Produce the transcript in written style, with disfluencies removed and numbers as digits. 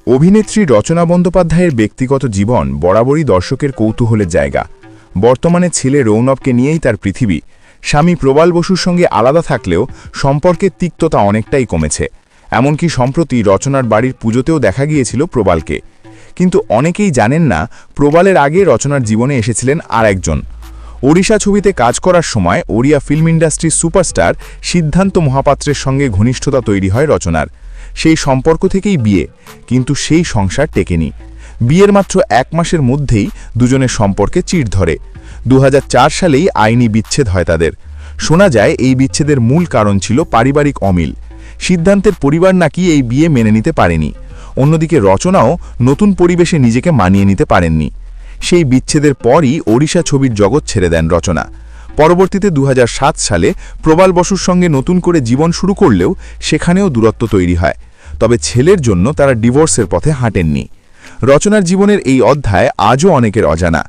অভিনেত্রী রচনা বন্দ্যোপাধ্যায়ের ব্যক্তিগত জীবন বরাবরই দর্শকের কৌতূহলের জায়গা। বর্তমানে ছেলে রৌনবকে নিয়েই তার পৃথিবী। স্বামী প্রবাল বসুর সঙ্গে আলাদা থাকলেও সম্পর্কের তিক্ততা অনেকটাই কমেছে। এমনকি সম্প্রতি রচনার বাড়ির পুজোতেও দেখা গিয়েছিল প্রবালকে। কিন্তু অনেকেই জানেন না, প্রবালের আগে রচনার জীবনে এসেছিলেন আর একজন। ওড়িশা ছবিতে কাজ করার সময় ওড়িয়া ফিল্ম ইন্ডাস্ট্রির সুপারস্টার সিদ্ধান্ত মহাপাত্রের সঙ্গে ঘনিষ্ঠতা তৈরি হয় রচনার। সেই সম্পর্ক থেকেই বিয়ে, কিন্তু সেই সংসার টেকেনি। বিয়ের মাত্র 1 মাসের মধ্যেই দুজনের সম্পর্কে চিড় ধরে। 2004 সালেই আইনি বিচ্ছেদ হয় তাদের। শোনা যায় এই বিচ্ছেদের মূল কারণ ছিল পারিবারিক অমিল। সিদ্ধান্তের পরিবার নাকি এই বিয়ে মেনে নিতে পারেনি। অন্যদিকে রচনাও নতুন পরিবেশে নিজেকে মানিয়ে নিতে পারেননি। সেই বিচ্ছেদের পরই ওড়িশা ছবির জগৎ ছেড়ে দেন রচনা। পরবর্তীতে 2007 সালে প্রবাল বসুর সঙ্গে নতুন করে জীবন শুরু করলেও সেখানেও দূরত্ব তৈরি হয়। তবে ছেলের জন্য তারা ডিভোর্সের পথে হাঁটেননি। রচনার জীবনের এই অধ্যায় আজও অনেকের অজানা।